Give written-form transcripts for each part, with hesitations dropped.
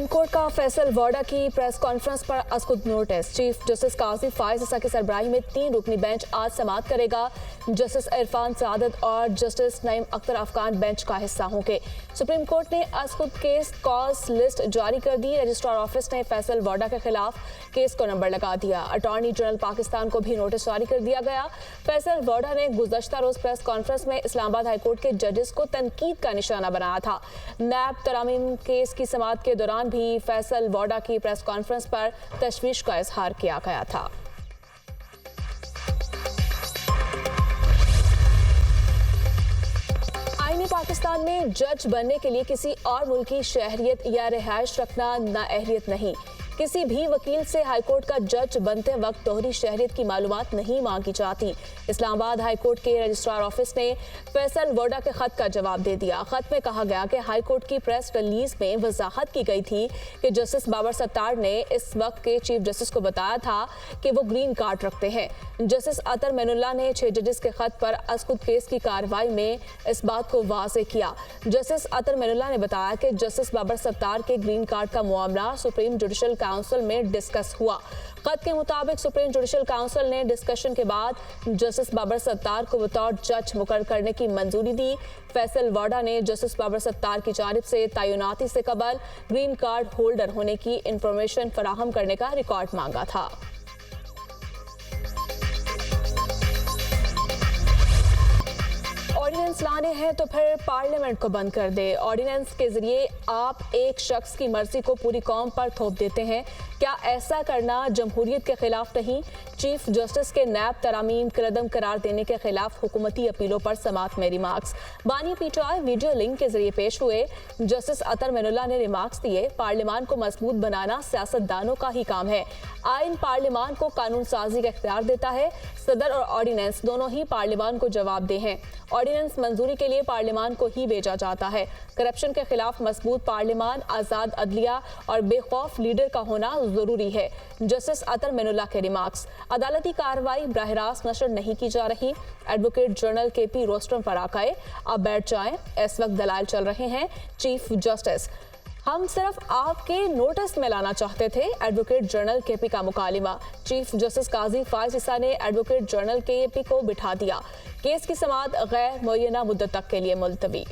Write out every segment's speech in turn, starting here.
Supreme court का फैसल वाडा की press conference पर असकुद नोटिस। चीफ जस्टिस काजी फायज ईसा की सरबराही में 3 रुकनी बेंच आज समाअत करेगा। जस्टिस इरफान सादत और जस्टिस नईम अख्तर अफगान बेंच का हिस्सा होंगे। सुप्रीम कोर्ट ने असकुद केस कॉज लिस्ट जारी कर दी। रजिस्ट्रार ऑफिस ने फैसल वाडा के खिलाफ केस को नंबर लगा दिया। अटॉर्नी जनरल पाकिस्तान को भी नोटिस जारी कर दिया गया। फैसल वाडा ने गुज़श्ता रोज प्रेस कॉन्फ्रेंस में इस्लामाबाद हाईकोर्ट के जजेस को तनकीद का निशाना बनाया था। नैब तरामीम केस की समाअत के दौरान भी फैसल वाडा की प्रेस कॉन्फ्रेंस पर तशवीश का इजहार किया गया था। आईनी पाकिस्तान में जज बनने के लिए किसी और मुल्क की शहरियत या रिहाइश रखना नाअहलियत नहीं। किसी भी वकील से हाईकोर्ट का जज बनते वक्त दोहरी शहरियत की मालूमात नहीं मांगी जाती। इस्लामाबाद हाईकोर्ट के रजिस्ट्रार ऑफिस ने फैसल वाडा के खत का जवाब दे दिया। खत में कहा गया कि हाईकोर्ट की प्रेस रिलीज में वजाहत की गई थी कि जस्टिस बाबर सत्तार ने इस वक्त के चीफ जस्टिस को बताया था कि वो ग्रीन कार्ड रखते हैं। जस्टिस अतर मैनुल्लाह ने 6 जजेस के खत पर असकुद केस की कार्रवाई में इस बात को वाज़ेह किया। जस्टिस अतर मैनुल्लाह ने बताया कि जस्टिस बाबर सत्तार के ग्रीन कार्ड का मामला सुप्रीम जुडिशल काउंसिल में डिस्कस हुआ। खत के मुताबिक सुप्रीम जुडिशल काउंसिल ने डिस्कशन के बाद जस्टिस बाबर सत्तार को बतौर जज मुकर्रर करने की मंजूरी दी। फैसल वाडा ने जस्टिस बाबर सत्तार की जानिब से तैनाती से कबल ग्रीन कार्ड होल्डर होने की इंफॉर्मेशन फराहम करने का रिकॉर्ड मांगा था। ऑर्डिनेंस लाने हैं तो फिर पार्लियामेंट को बंद कर दे। ऑर्डिनेंस के जरिए आप एक शख्स की मर्जी को पूरी कौम पर थोप देते हैं। क्या ऐसा करना जमहूरियत के खिलाफ नहीं? चीफ जस्टिस के नैब तरामीम कलदम करार देने के खिलाफ हुकूमती अपीलों पर समाअत में रिमार्क्स। बानी पीटीआई वीडियो लिंक के जरिए पेश हुए। जस्टिस अतर मैनुल्लाह ने रिमार्क्स दिए, पार्लियामान को मजबूत बनाना सियासतदानों का ही काम है। आइन पार्लियामान को कानून साजी का इख्तियार देता है। सदर और ऑर्डिनेंस दोनों ही पार्लियामान को जवाबदेह हैं। ऑर्डिनेंस मंजूरी के लिए पार्लियामान को ही भेजा जाता है। करप्शन के खिलाफ मजबूत पार्लियामान, आज़ाद अदलिया और बेखौफ लीडर का होना जरूरी है। जस्टिस अतर मैनुल्लाह के रिमार्क्स। अदालती कार्रवाई बराह रास्त नशर नहीं की जा रही। एडवोकेट जनरल केपी रोस्टम पर आकाए, अब बैठ जाएं, इस वक्त दलाल चल रहे हैं। चीफ जस्टिस, हम सिर्फ आपके नोटिस में लाना चाहते थे। एडवोकेट जनरल केपी का मुकालिमा। चीफ जस्टिस काजी फायज ईसा ने एडवोकेट जनरल केपी को बिठा दिया। केस की समाअत गैर मुअय्यना मुद्दत तक के लिए मुलतवी।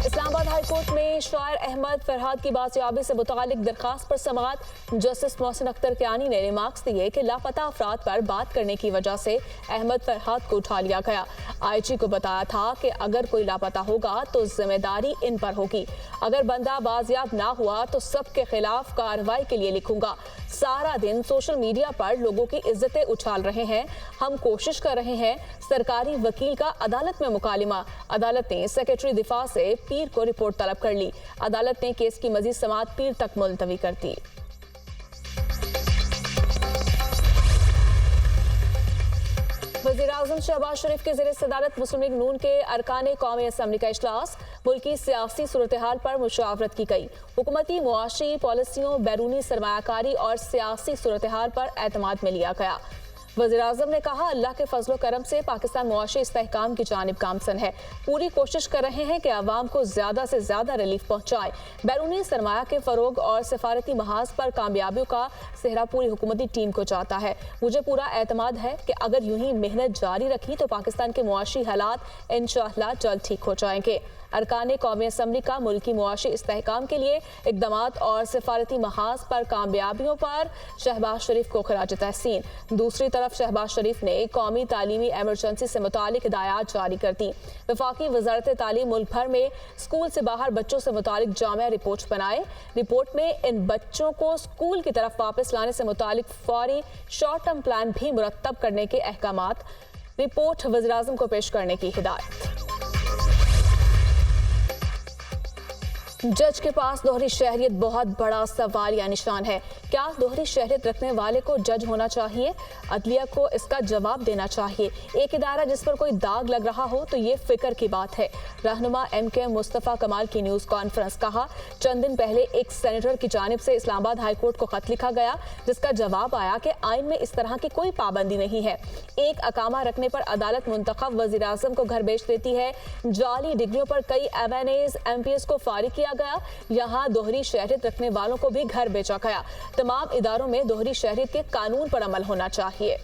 इस्लामाबाद हाईकोर्ट में शायर अहमद फरहाद की बाजियाबी से मुतालिक दरखास्त पर समाअत। जस्टिस मोहसिन अख्तर कियानी ने रिमार्क्स दिए कि लापता अफराद पर बात करने की वजह से अहमद फरहाद को उठा लिया गया। आईजी को बताया था कि अगर कोई लापता होगा तो जिम्मेदारी इन पर होगी। अगर बंदा बाजियाब ना हुआ तो सबके खिलाफ कार्रवाई के लिए लिखूंगा। सारा दिन सोशल मीडिया पर लोगों की इज्जतें उछाल रहे हैं। हम कोशिश कर रहे हैं। सरकारी वकील का अदालत में मुकालिमा। अदालत ने सेक्रेटरी दिफा से पीर को रिपोर्ट तलब कर ली। अदालत ने केस की मजीद समाअत पीर तक मुलतवी कर दी। वज़ीर-ए-आज़म शहबाज शरीफ के ज़रिए सदारत मुस्लिम लीग नून के अरकान कौमी असम्बली का इजलास। मुल्की सियासी सूरत हाल पर मुशावरत की गई। हुकूमती मुआशी पॉलिसियों, बैरूनी सरमायाकारी और सियासी सूरत हाल पर एतमाद में लिया गया। वज़ीर-ए-आज़म ने कहा, अल्लाह के फजलो करम से पाकिस्तान मुआशी इस्तेहकाम की जानिब गामसन है। पूरी कोशिश कर रहे हैं कि अवाम को ज़्यादा से ज़्यादा रिलीफ पहुँचाएं। बैरूनी सरमाया के फ़रोग और सफारती महाज पर कामयाबियों का सेहरा पूरी हुकूमती टीम को जाता है। मुझे पूरा एतमाद है कि अगर यूं ही मेहनत जारी रखी तो पाकिस्तान के मुआशी हालात इंशाअल्लाह जल्द ठीक हो जाएंगे। अरकान कौमी असम्बली का मुल्की मुआशी इस्तेहकाम के लिए इक़दामात और सफारती महाज पर कामयाबियों पर शहबाज शरीफ को खिराज तहसीन। दूसरी तरफ शहबाज शरीफ ने कौमी तालीमी एमरजेंसी से मुतालिक हिदायत जारी कर दी। वफाकी वज़ारत तालीम मुल्क भर में स्कूल से बाहर बच्चों से मुतालिक जामिया रिपोर्ट बनाए। रिपोर्ट में इन बच्चों को स्कूल की तरफ वापस लाने से मुतालिक फौरी शॉर्ट टर्म प्लान भी मुरत्तब करने के अहकामात रिपोर्ट वज़ीर-ए-आज़म को पेश करने की हिदायत। जज के पास दोहरी शहरियत बहुत बड़ा सवाल या निशान है। क्या दोहरी शहरियत रखने वाले को जज होना चाहिए? अदलिया को इसका जवाब देना चाहिए। एक इदारा जिस पर कोई दाग लग रहा हो तो ये फिक्र की बात है। रहनुमा MK मुस्तफ़ा कमाल की न्यूज़ कॉन्फ्रेंस। कहा, चंद दिन पहले एक सेनेटर की जानिब से इस्लामाबाद हाईकोर्ट को खत लिखा गया जिसका जवाब आया कि आइन में इस तरह की कोई पाबंदी नहीं है। एक अकामा रखने पर अदालत मुंतखब वज़ीर आज़म को घर भेज देती है। जाली डिग्रियों पर कई MNAs MPs को फारिग किया गया। यहाँ दोहरी शहरियत रखने वालों को भी घर भेजा गया। तमाम इदारों में दोहरी शहरियत के कानून पर अमल होना चाहिए।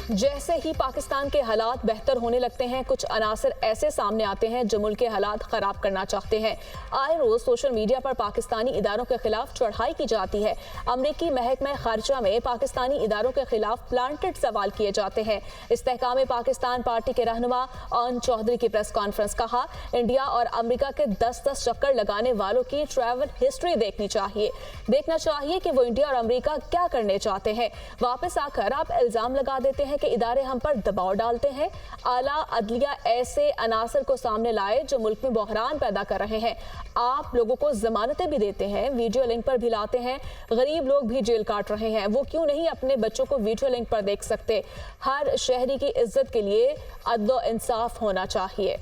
जैसे ही पाकिस्तान के हालात बेहतर होने लगते हैं, कुछ अनासर ऐसे सामने आते हैं जो मुल्क के हालात खराब करना चाहते हैं। आए रोज सोशल मीडिया पर पाकिस्तानी इदारों के खिलाफ चढ़ाई की जाती है। अमरीकी महकमा खारजा में पाकिस्तानी इदारों के खिलाफ प्लांटेड सवाल किए जाते हैं। इस्तेहकाम पाकिस्तान पार्टी के रहनुमा आन चौधरी की प्रेस कॉन्फ्रेंस। कहा, इंडिया और अमरीका के 10-10 चक्कर लगाने वालों की ट्रैवल हिस्ट्री देखना चाहिए कि वो इंडिया और अमरीका क्या करने चाहते हैं। वापस आकर आप इल्जाम लगा देते हैं कि इदारे हम पर दबाव डालते हैं। आला अदलिया ऐसे अनासर को सामने लाए जो मुल्क में बहरान पैदा कर रहे हैं। आप लोगों को जमानतें भी देते हैं, वीडियो लिंक पर भी लाते हैं। गरीब लोग भी जेल काट रहे हैं, वो क्यों नहीं अपने बच्चों को वीडियो लिंक पर देख सकते? हर शहरी की इज्जत के लिए अदल इंसाफ होना चाहिए।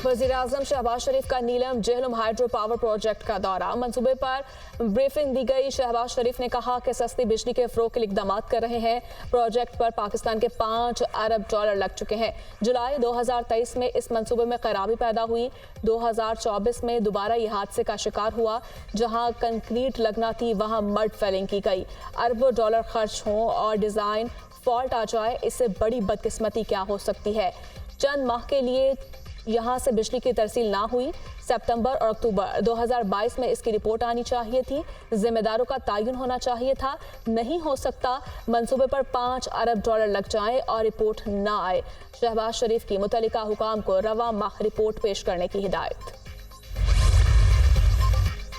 वज़ीर आज़म शहबाज शरीफ का नीलम जेहलम हाइड्रो पावर प्रोजेक्ट का दौरा। मंसूबे पर ब्रीफिंग दी गई। शहबाज शरीफ ने कहा कि सस्ती बिजली के फ़रोग़ के लिए इक़दाम कर रहे हैं। प्रोजेक्ट पर पाकिस्तान के $5 अरब लग चुके हैं। जुलाई 2023 में इस मंसूबे में खराबी पैदा हुई। 2024 में दोबारा ये हादसे का शिकार हुआ। जहां कंक्रीट लगना थी वहां मड फेलिंग की गई। अरबों डॉलर खर्च हों और डिज़ाइन फॉल्ट आ जाए, इससे बड़ी बदकिस्मती क्या हो सकती है? चंद माह के लिए यहाँ से बिजली की तरसील ना हुई। सितंबर और अक्टूबर 2022 में इसकी रिपोर्ट आनी चाहिए थी। जिम्मेदारों का तयन होना चाहिए था। नहीं हो सकता मंसूबे पर $5 अरब लग जाए और रिपोर्ट ना आए। शहबाज शरीफ की मुतल्लिका हुकाम को रवा माह रिपोर्ट पेश करने की हिदायत।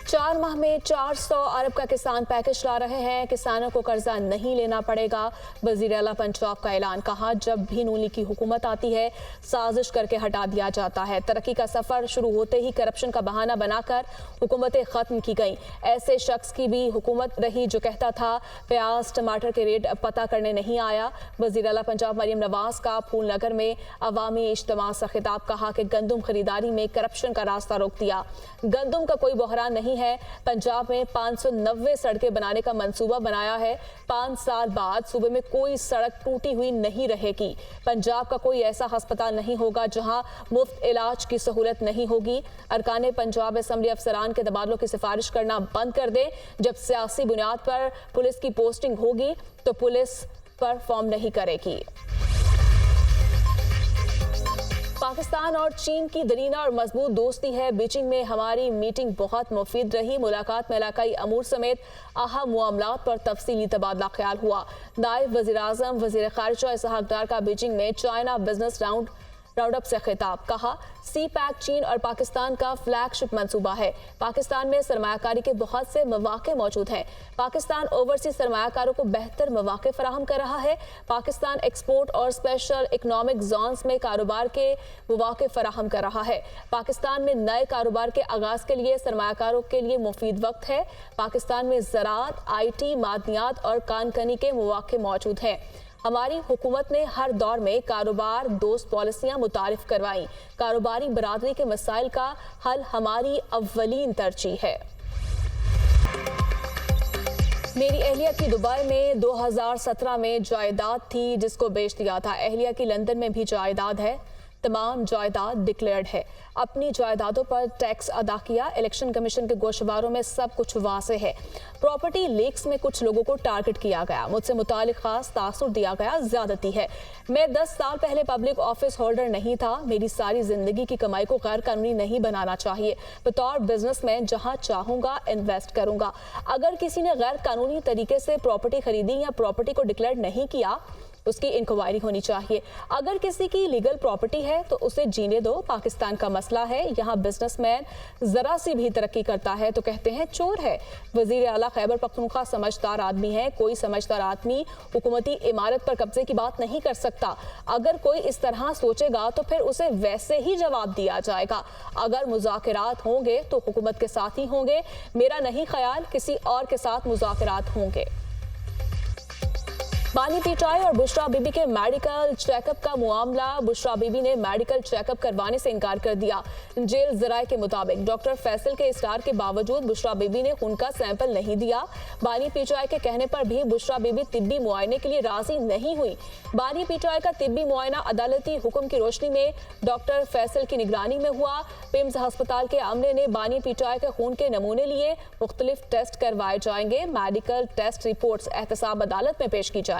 4 माह में 400 अरब का किसान पैकेज ला रहे हैं। किसानों को कर्जा नहीं लेना पड़ेगा। वज़ीर आला पंजाब का ऐलान। कहा, जब भी नून लीग की हुकूमत आती है साजिश करके हटा दिया जाता है। तरक्की का सफर शुरू होते ही करप्शन का बहाना बनाकर हुकूमतें खत्म की गई। ऐसे शख्स की भी हुकूमत रही जो कहता था प्याज टमाटर के रेट पता करने नहीं आया। वज़ीर आला पंजाब मरियम नवाज का फूलनगर में अवामी इज्तिमा से खिताब। कहा कि गंदम खरीदारी में करप्शन का रास्ता रोक दिया। गंदम का कोई बहरान नहीं है। पंजाब में 590 सड़कें बनाने का मंसूबा बनाया है। 5 साल बाद सूबे में कोई सड़क टूटी हुई नहीं रहेगी। पंजाब का कोई ऐसा अस्पताल नहीं होगा जहां मुफ्त इलाज की सहूलत नहीं होगी। अरकान पंजाब असम्बली अफसरान के तबादलों की सिफारिश करना बंद कर दें। जब सियासी बुनियाद पर पुलिस की पोस्टिंग होगी तो पुलिस परफॉर्म नहीं करेगी। पाकिस्तान और चीन की दरीना और मजबूत दोस्ती है। बीजिंग में हमारी मीटिंग बहुत मुफीद रही। मुलाकात में इलाकाई अमूर समेत अहम मामलात पर तफसीली तबादला ख्याल हुआ। नायब वज़ीर आज़म वज़ीर ख़ारिजा इसहाक डार का बीजिंग में चाइना बिजनेस राउंडअप से खिताब। कहा, CPEC चीन और पाकिस्तान का फ्लैगशिप मंसूबा है। पाकिस्तान में सरमायाकारी के बहुत से मौके मौजूद हैं। पाकिस्तान ओवरसीज सरमायाकारों को बेहतर मौके फराहम कर रहा है। पाकिस्तान एक्सपोर्ट और स्पेशल इकनॉमिक जोन्स में कारोबार के मौके फराहम कर रहा है। पाकिस्तान में नए कारोबार के आगाज के लिए सरमायाकारों के लिए मुफीद वक्त है। पाकिस्तान में ज़राअत, IT, मादनियात और कानकनी के मौके मौजूद हैं। हमारी हुकूमत ने हर दौर में कारोबार दोस्त पॉलिसियां मुतारिफ करवाई। कारोबारी बरादरी के मसाइल का हल हमारी अव्वलीन तरजीह है। मेरी अहलिया की दुबई में 2017 में जायदाद थी जिसको बेच दिया था। अहलिया की लंदन में भी जायदाद है। तमाम जायदाद डिक्लेयर्ड है। अपनी जायदादों पर टैक्स अदा किया। इलेक्शन कमीशन के गोशवारों में सब कुछ वाज़ेह है। प्रॉपर्टी लीक्स में कुछ लोगों को टारगेट किया गया। मुझसे मुतालिक खास तासुर दिया गया। ज्यादती है। मैं 10 साल पहले पब्लिक ऑफिस होल्डर नहीं था। मेरी सारी जिंदगी की कमाई को गैर कानूनी नहीं बनाना चाहिए। बतौर बिजनेसमैन जहां चाहूंगा इन्वेस्ट करूंगा। अगर किसी ने गैर कानूनी तरीके से प्रॉपर्टी खरीदी या प्रॉपर्टी को डिक्लेयर नहीं किया उसकी इंक्वायरी होनी चाहिए। अगर किसी की लीगल प्रॉपर्टी है तो उसे जीने दो, पाकिस्तान का मसला है। यहाँ बिजनेसमैन जरा सी भी तरक्की करता है तो कहते हैं चोर है। वजीर आला खैबर पख्तूनख्वा समझदार आदमी है। कोई समझदार आदमी हुकूमती इमारत पर कब्जे की बात नहीं कर सकता। अगर कोई इस तरह सोचेगा तो फिर उसे वैसे ही जवाब दिया जाएगा। अगर मुज़ाकरात होंगे तो हुकूमत के साथ ही होंगे। मेरा नहीं ख्याल किसी और के साथ मुज़ाकरात होंगे। बानी पीटाई और बुशरा बीबी के मेडिकल चेकअप का मामला। बुशरा बीबी ने मेडिकल चेकअप करवाने से इनकार कर दिया। जेल जराये के मुताबिक डॉक्टर फैसल के इस्तार के बावजूद बुशरा बीबी ने खून का सैंपल नहीं दिया। बानी पीटाई के कहने पर भी बुशरा बीबी तिब्बी मुआयने के लिए राजी नहीं हुई। बानी पीटाई का तिब्बी मुआयना अदालती हुक्म की रोशनी में डॉक्टर फैसल की निगरानी में हुआ। पिम्स अस्पताल के अमले ने बानी पीटाई के खून के नमूने लिए। मुख्तलिफ टेस्ट करवाए जाएंगे। मेडिकल टेस्ट रिपोर्ट्स एहतसाब अदालत में पेश की जाएंगी।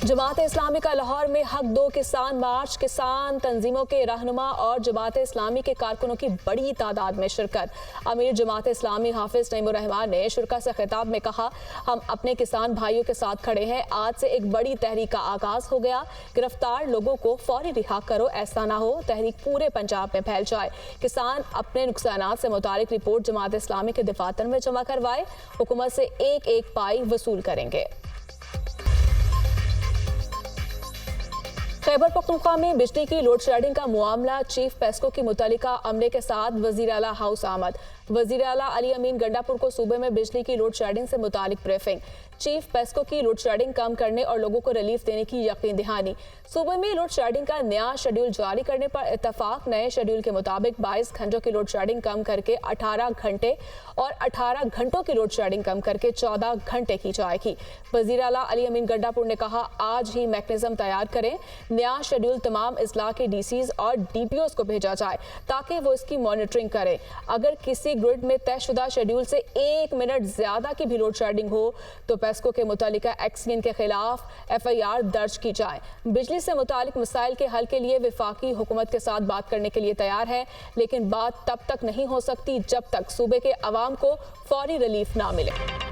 जमात इस्लामी का लाहौर में हक दो किसान मार्च। किसान तंजीमों के रहनुमा और जमात इस्लामी के कारकुनों की बड़ी तादाद में शिरकत। अमीर जमात इस्लामी हाफिज नईमुर रहमान ने शुरा से खिताब में कहा, हम अपने किसान भाइयों के साथ खड़े हैं। आज से एक बड़ी तहरीक का आगाज हो गया। गिरफ्तार लोगों को फौरी रिहा करो, ऐसा ना हो तहरीक पूरे पंजाब में फैल जाए। किसान अपने नुकसानात से मुतालिक रिपोर्ट जमात इस्लामी के दफातर में जमा करवाए। हुकूमत से एक एक पाई वसूल करेंगे। खैबर पख्तूनख्वा में बिजली की लोड शेडिंग का मामला। चीफ पेस्को की मुतल्लिका अमले के साथ वजीर आला हाउस आमद। वजीर आला अली अमीन गंडापुर को सूबे में बिजली की लोड शेडिंग से मुतालिक ब्रीफिंग। चीफ पेस्को की लोड शेडिंग कम करने और लोगों को रिलीफ देने की यकीन दहानी। सूबे में लोड शेडिंग का नया शेड्यूल जारी करने पर इत्तफाक। नए शेड्यूल के मुताबिक 22 घंटों की लोड शेडिंग कम करके 18 घंटे और 18 घंटों की लोड शेडिंग कम करके 14 घंटे की जाएगी। वजीर आला अली अमीन गंडापुर ने कहा, आज ही मैकेनिज्म तैयार करें। नया शेड्यूल तमाम अजला के डीसीज और डीपीओज को भेजा जाए ताकि वो इसकी मॉनिटरिंग करें। अगर किसी ग्रिड में तयशुदा शेड्यूल से 1 मिनट ज्यादा की भी लोड शेडिंग हो तो पेस्को के मुतालिका एक्सईएन के खिलाफ FIR दर्ज की जाए। बिजली से मुतालिक मसाइल के हल के लिए वफाकी हुकूमत के साथ बात करने के लिए तैयार है, लेकिन बात तब तक नहीं हो सकती जब तक सूबे के अवाम को फौरी रिलीफ ना मिले।